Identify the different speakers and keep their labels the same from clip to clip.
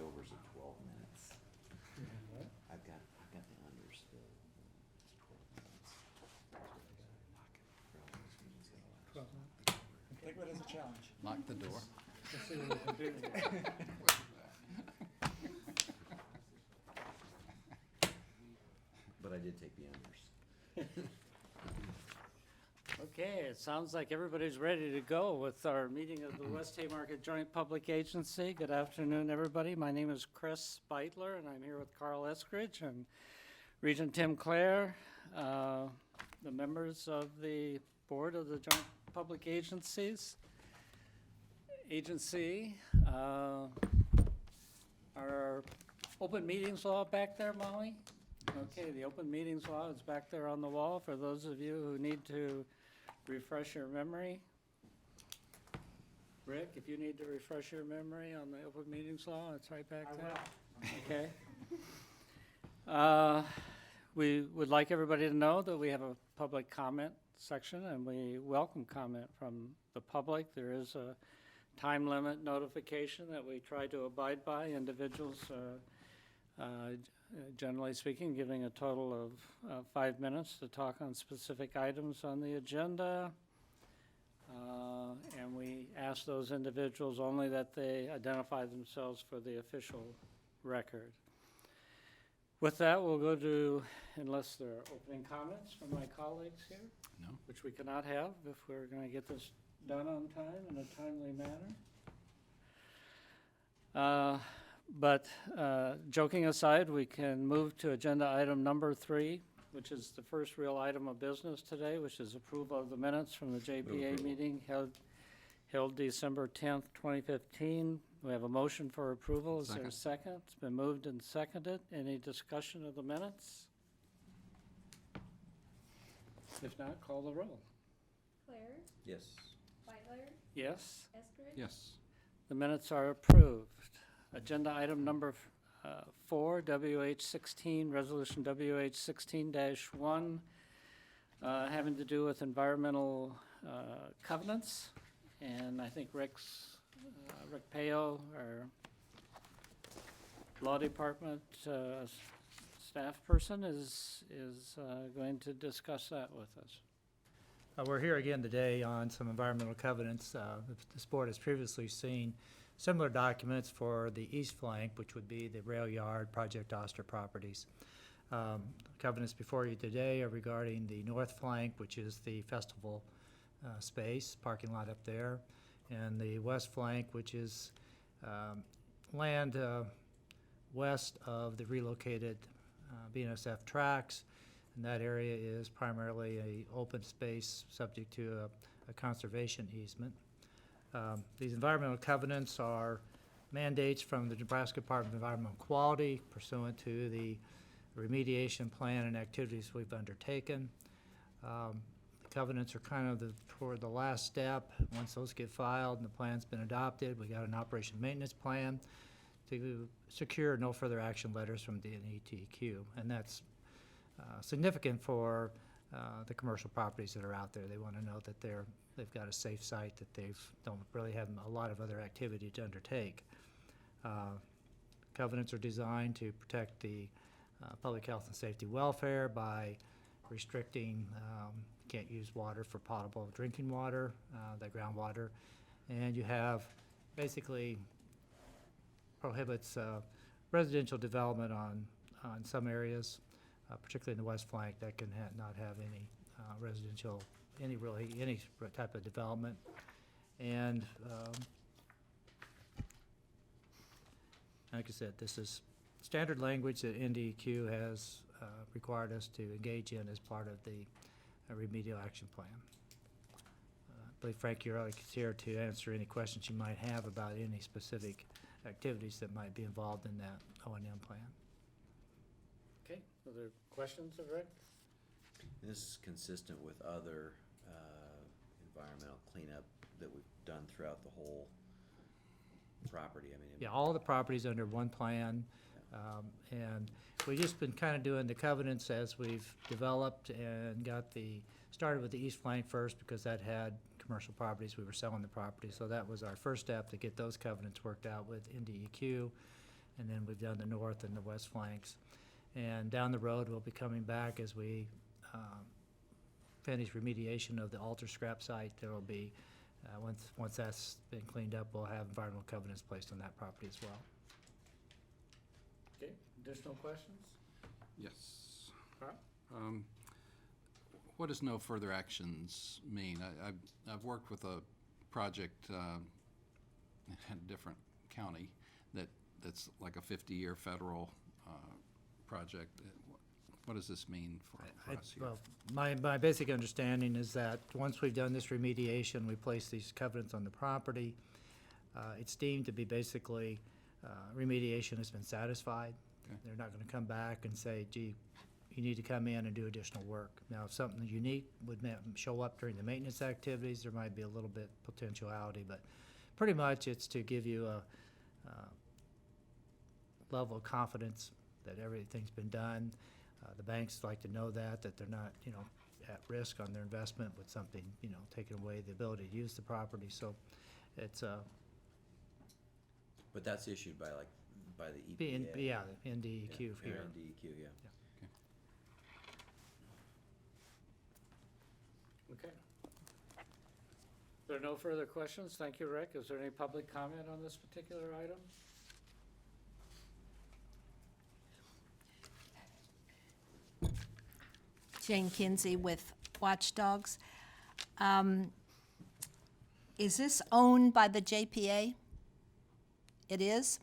Speaker 1: overs at 12 minutes. I've got the unders still. 12 minutes.
Speaker 2: Take that as a challenge.
Speaker 3: Lock the door.
Speaker 2: Let's see what we can do.
Speaker 1: But I did take the unders.
Speaker 4: Okay, it sounds like everybody's ready to go with our meeting of the West Haymarket Joint Public Agency. Good afternoon, everybody. My name is Chris Beitler, and I'm here with Carl Eskridge and Regent Tim Clare, the members of the Board of the Joint Public Agencies. Our open meetings law back there, Molly? Okay, the open meetings law is back there on the wall for those of you who need to refresh your memory. Rick, if you need to refresh your memory on the open meetings law, it's right back there. Okay. We would like everybody to know that we have a public comment section, and we welcome comment from the public. There is a time limit notification that we try to abide by. Individuals, generally speaking, giving a total of 5 minutes to talk on specific items on the agenda. And we ask those individuals only that they identify themselves for the official record. With that, we'll go to, unless there are opening comments from my colleagues here,
Speaker 3: No.
Speaker 4: which we cannot have if we're going to get this done on time in a timely manner. But joking aside, we can move to agenda item number 3, which is the first real item of business today, which is approval of the minutes from the JPA meeting held December 10th, 2015. We have a motion for approval. Is there a second? It's been moved and seconded. Any discussion of the minutes? If not, call the roll.
Speaker 5: Claire,
Speaker 1: Yes.
Speaker 5: Beitler,
Speaker 4: Yes?
Speaker 5: Eskridge.
Speaker 3: Yes.
Speaker 4: The minutes are approved. Agenda item number 4, WH16, Resolution WH16-1, having to do with environmental covenants. And I think Rick Peo, our Law Department staff person, is going to discuss that with us.
Speaker 2: We're here again today on some environmental covenants. This board has previously seen similar documents for the east flank, which would be the rail yard, Project Oster properties. Covenants before you today are regarding the north flank, which is the festival space, parking lot up there, and the west flank, which is land west of the relocated BNSF tracks. And that area is primarily a open space subject to a conservation easement. These environmental covenants are mandates from the Nebraska Department of Environmental Quality pursuant to the remediation plan and activities we've undertaken. The covenants are kind of toward the last step. Once those get filed and the plan's been adopted, we got an operation maintenance plan to secure no further action letters from DNETQ, and that's significant for the commercial properties that are out there. They want to know that they've got a safe site, that they don't really have a lot of other activity to undertake. Covenants are designed to protect the public health and safety welfare by restricting can't use water for potable drinking water, the groundwater, and you have basically prohibits residential development on some areas, particularly in the west flank that can not have any residential, any type of development. And like I said, this is standard language that NDEQ has required us to engage in as part of the remedial action plan. I believe Frank, you're here to answer any questions you might have about any specific activities that might be involved in that O&M plan.
Speaker 4: Okay, other questions of Rick?
Speaker 1: And this is consistent with other environmental cleanup that we've done throughout the whole property. I mean,
Speaker 2: Yeah, all the properties under one plan. And we've just been kind of doing the covenants as we've developed and started with the east flank first because that had commercial properties. We were selling the property, so that was our first step to get those covenants worked out with NDEQ. And then we've done the north and the west flanks. And down the road, we'll be coming back as we finish remediation of the altar scrap site. There will be, once that's been cleaned up, we'll have environmental covenants placed on that property as well.
Speaker 4: Okay, additional questions?
Speaker 3: Yes.
Speaker 4: Carl?
Speaker 3: What does no further actions mean? I've worked with a project in a different county that's like a 50-year federal project. What does this mean for us here?
Speaker 2: Well, my basic understanding is that once we've done this remediation, we place these covenants on the property. It's deemed to be basically, remediation has been satisfied.
Speaker 3: Okay.
Speaker 2: They're not gonna come back and say, gee, you need to come in and do additional work. Now, if something unique would show up during the maintenance activities, there might be a little bit potentiality, but pretty much it's to give you a level of confidence that everything's been done. The banks like to know that they're not, at risk on their investment with something, taking away the ability to use the property. So it's,
Speaker 1: But that's issued by the EPA.
Speaker 2: yeah, the NDEQ
Speaker 1: Yeah,
Speaker 2: here.
Speaker 1: NDEQ, yeah.
Speaker 4: Okay. If there are no further questions, thank you, Rick. Is there any public comment on this particular item?
Speaker 5: Jane Kinsey with Watchdogs. Is this owned by the JPA? It is?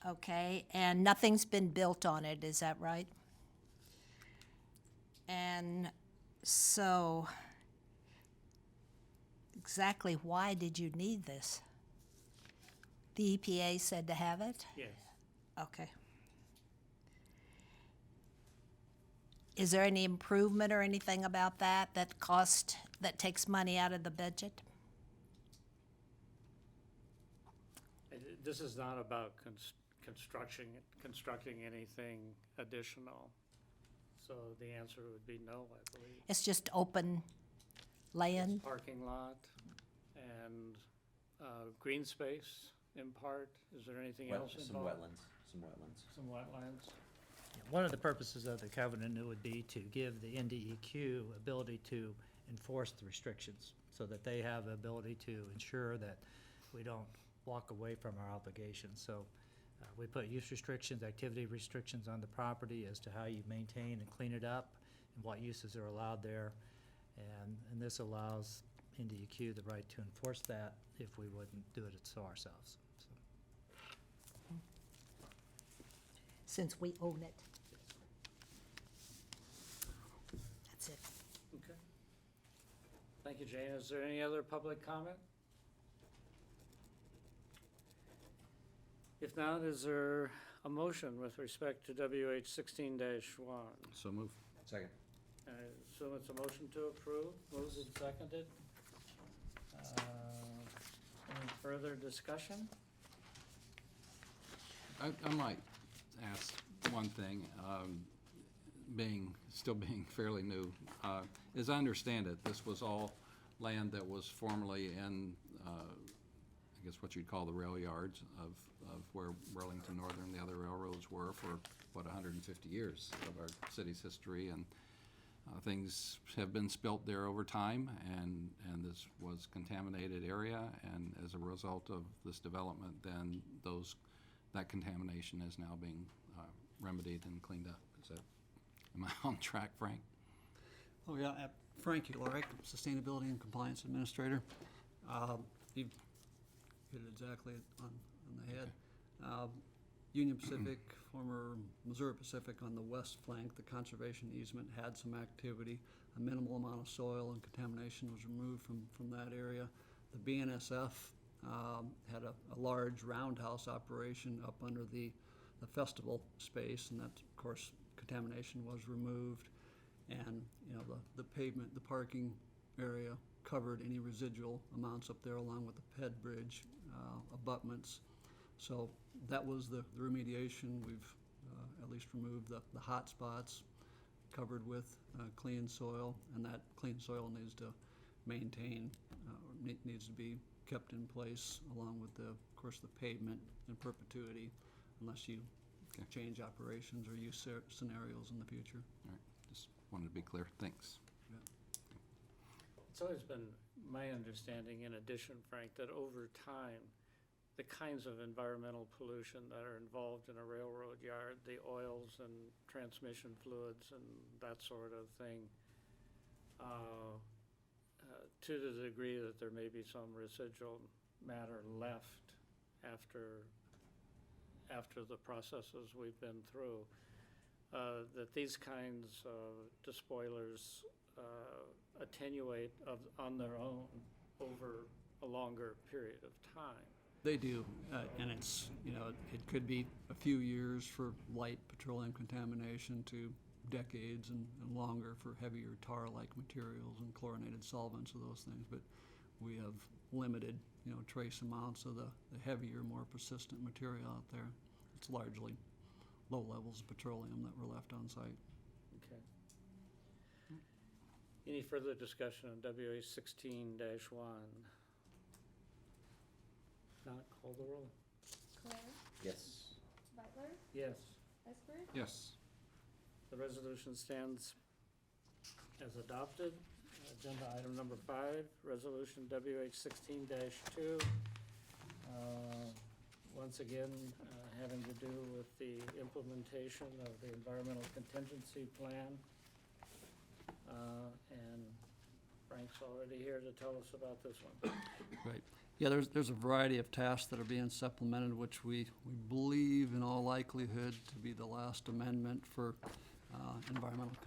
Speaker 5: Okay, and nothing's been built on it, is that right? And so, exactly why did you need this? The EPA said to have it?
Speaker 4: Yes.
Speaker 5: Okay. Is there any improvement or anything about that that takes money out of the budget?
Speaker 4: This is not about constructing anything additional. So the answer would be no, I believe.
Speaker 5: It's just open land?
Speaker 4: Parking lot and green space in part. Is there anything else
Speaker 1: Some
Speaker 4: involved?
Speaker 1: wetlands.
Speaker 4: Some wetlands.
Speaker 2: One of the purposes of the covenant would be to give the NDEQ ability to enforce the restrictions so that they have the ability to ensure that we don't walk away from our obligations. So we put use restrictions, activity restrictions on the property as to how you maintain and clean it up and what uses are allowed there. And this allows NDEQ the right to enforce that if we wouldn't do it so ourselves. So.
Speaker 5: Since we own it. That's it.
Speaker 4: Okay. Thank you, Jane. Is there any other public comment? If not, is there a motion with respect to WH 16-1?
Speaker 3: So move.
Speaker 1: Second.
Speaker 4: I assume it's a motion to approve. Moved and seconded. Any further discussion?
Speaker 3: I might ask one thing, still being fairly new. As I understand it, this was all land that was formerly in, I guess what you'd call the rail yards of where Burlington Northern and the other railroads were for, 150 years of our city's history. And things have been spilt there over time, and this was contaminated area, and as a result of this development, then that contamination is now being remedied and cleaned up. Am I on track, Frank?
Speaker 6: Oh, yeah, Frank Ulrich, Sustainability and Compliance Administrator. You hit it exactly on the head. Union Pacific, former Missouri Pacific on the west flank, the conservation easement had some activity. A minimal amount of soil and contamination was removed from that area. The BNSF had a large roundhouse operation up under the festival space, and that, of course, contamination was removed. And, the pavement, the parking area covered any residual amounts up there along with the ped bridge abutments. So that was the remediation. We've at least removed the hot spots, covered with clean soil, and that clean soil needs to maintain, needs to be kept in place along with of course, the pavement in perpetuity unless you
Speaker 3: Okay.
Speaker 6: change operations or use scenarios in the future.
Speaker 3: All right, just wanted to be clear. Thanks.
Speaker 4: It's always been my understanding, in addition, Frank, that over time, the kinds of environmental pollution that are involved in a railroad yard, the oils and transmission fluids and that sort of thing, to the degree that there may be some residual matter left after the processes we've been through, that these kinds of despoilers attenuate on their own over a longer period of time.
Speaker 6: They do, and it's, it could be a few years for light petroleum contamination to decades and longer for heavier tar-like materials and chlorinated solvents of those things, but we have limited, trace amounts of the heavier, more persistent material out there. It's largely low levels of petroleum that were left on site.
Speaker 4: Okay. Any further discussion on WA 16-1? Not call the roll.
Speaker 7: Claire,
Speaker 1: Yes.
Speaker 7: Butler,
Speaker 4: Yes.
Speaker 7: Esper,
Speaker 3: Yes.
Speaker 4: The resolution stands as adopted. Agenda item number 5, resolution WH 16-2. Once again, having to do with the implementation of the environmental contingency plan. And Frank's already here to tell us about this one.
Speaker 6: Right. Yeah, there's a variety of tasks that are being supplemented, which we believe in all likelihood to be the last amendment for environmental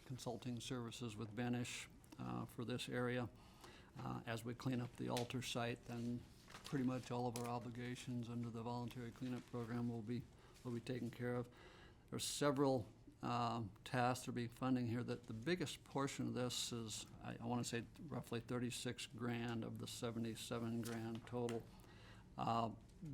Speaker 6: consulting services with Benish for this area. As we clean up the Alter site, then pretty much all of our obligations under the voluntary cleanup program will be taken care of. There's several tasks that are being funding here. That the biggest portion of this is, I want to say roughly 36 grand of the 77 grand total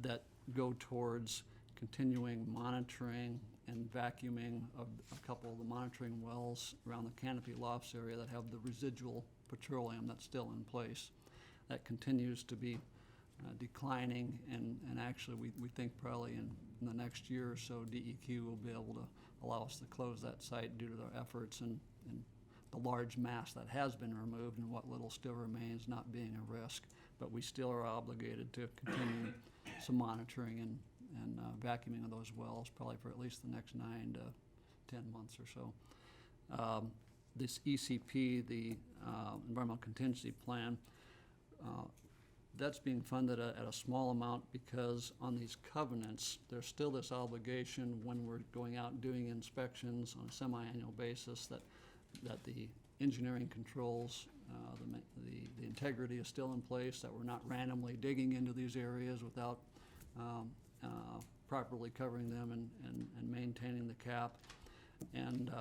Speaker 6: that go towards continuing monitoring and vacuuming of a couple of the monitoring wells around the canopy lofts area that have the residual petroleum that's still in place. That continues to be declining, and actually we think probably in the next year or so DEQ will be able to allow us to close that site due to their efforts and the large mass that has been removed and what little still remains not being a risk. But we still are obligated to continue some monitoring and vacuuming of those wells probably for at least the next 9 to 10 months or so. This ECP, the Environmental Contingency Plan, that's being funded at a small amount because on these covenants, there's still this obligation when we're going out and doing inspections on a semi-annual basis that the engineering controls, the integrity is still in place, that we're not randomly digging into these areas without properly covering them and maintaining the cap. And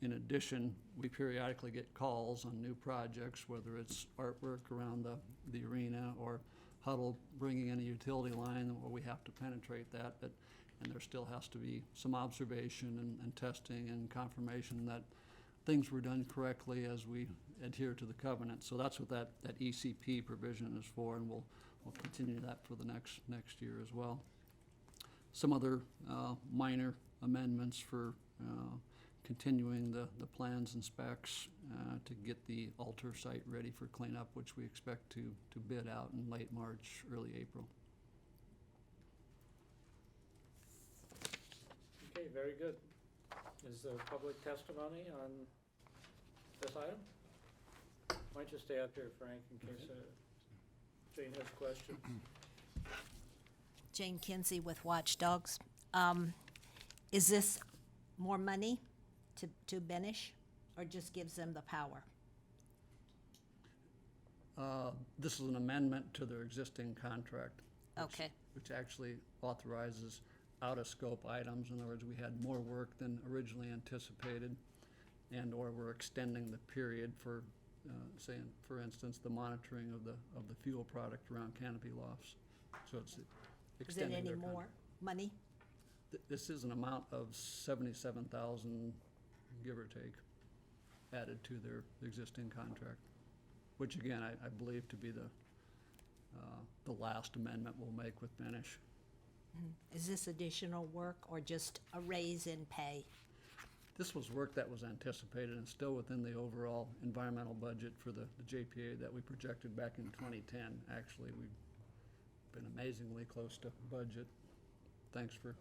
Speaker 6: in addition, we periodically get calls on new projects, whether it's artwork around the arena or Huddle bringing in a utility line where we have to penetrate that, and there still has to be some observation and testing and confirmation that things were done correctly as we adhere to the covenant. So that's what that ECP provision is for, and we'll continue that for the next year as well. Some other minor amendments for continuing the plans and specs to get the Alter site ready for cleanup, which we expect to bid out in late March, early April.
Speaker 4: Okay, very good. Is there public testimony on this item? Why don't you stay up here, Frank, in case Jane has questions?
Speaker 5: Jane Kinsey with Watchdogs. Is this more money to Benish, or just gives them the power?
Speaker 6: This is an amendment to their existing contract.
Speaker 5: Okay.
Speaker 6: Which actually authorizes out-of-scope items. In other words, we had more work than originally anticipated, and/or we're extending the period for, say, for instance, the monitoring of the fuel product around canopy lofts. So it's
Speaker 5: Is it
Speaker 6: extending
Speaker 5: any
Speaker 6: their
Speaker 5: more money?
Speaker 6: This is an amount of 77,000, give or take, added to their existing contract. which again, I believe to be the last amendment we'll make with Benish.
Speaker 5: Is this additional work or just a raise in pay?
Speaker 6: This was work that was anticipated and still within the overall environmental budget for the JPA that we projected back in 2010. Actually, we've been amazingly close to budget. Thanks to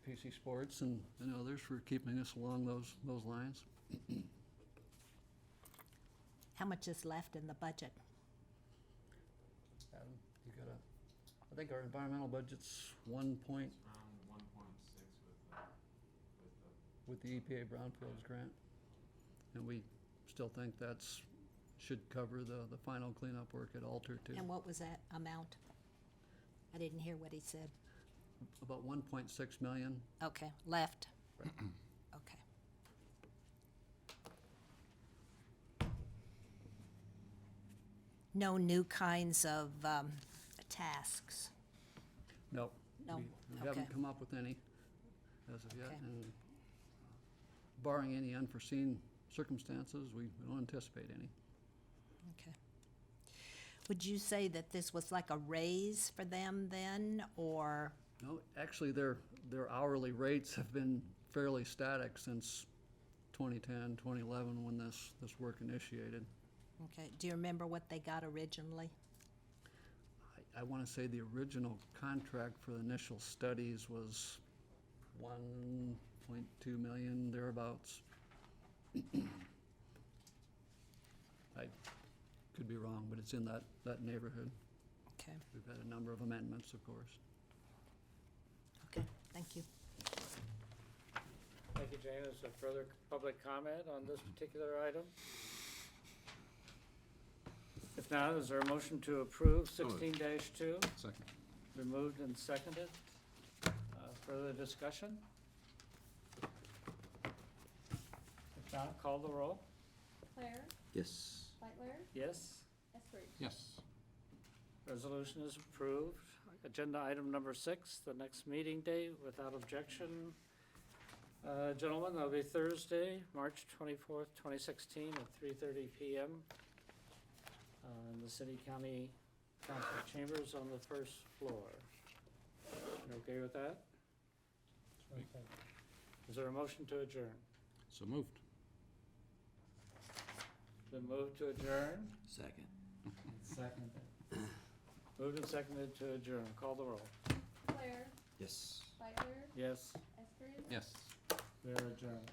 Speaker 6: PC Sports and others for keeping us along those lines.
Speaker 5: How much is left in the budget?
Speaker 6: Adam, you got I think our environmental budget's 1 point,
Speaker 8: Around 1.6
Speaker 6: with the EPA Brownfields grant. And we still think should cover the final cleanup work at Alter too.
Speaker 5: And what was that amount? I didn't hear what he said.
Speaker 6: About 1.6 million.
Speaker 5: Okay, left.
Speaker 6: Right.
Speaker 5: Okay. No new kinds of tasks?
Speaker 6: No.
Speaker 5: No?
Speaker 6: We
Speaker 5: Okay.
Speaker 6: haven't come up with any as of yet.
Speaker 5: Okay.
Speaker 6: And barring any unforeseen circumstances, we don't anticipate any.
Speaker 5: Okay. Would you say that this was like a raise for them then, or?
Speaker 6: No, actually, their hourly rates have been fairly static since 2010, 2011, when this work initiated.
Speaker 5: Okay, do you remember what they got originally?
Speaker 6: I want to say the original contract for the initial studies was 1.2 million, thereabouts. I could be wrong, but it's in that neighborhood.
Speaker 5: Okay,
Speaker 6: We've had a number of amendments, of course.
Speaker 5: okay, thank you.
Speaker 4: Thank you, Jane. Is there further public comment on this particular item? If not, is there a motion to approve
Speaker 3: So moved.
Speaker 4: 16-2?
Speaker 3: Second.
Speaker 4: Been moved and seconded. Further discussion? If not, call the roll.
Speaker 7: Claire,
Speaker 1: Yes.
Speaker 7: Lightler,
Speaker 4: Yes?
Speaker 7: Eskridge.
Speaker 3: Yes.
Speaker 4: Resolution is approved. Agenda item number 6, the next meeting date without objection. Gentlemen, that'll be Thursday, March 24th, 2016 at 3:30 PM. In the City County Council chambers on the first floor. You okay with that? Okay. Is there a motion to adjourn?
Speaker 3: So moved.
Speaker 4: Been moved to adjourn?
Speaker 1: Second.
Speaker 4: Seconded. Moved and seconded to adjourn. Call the roll.
Speaker 7: Claire,
Speaker 1: Yes.
Speaker 7: Lightler,
Speaker 4: Yes,
Speaker 7: Eskridge.
Speaker 3: Yes.
Speaker 4: we are adjourned.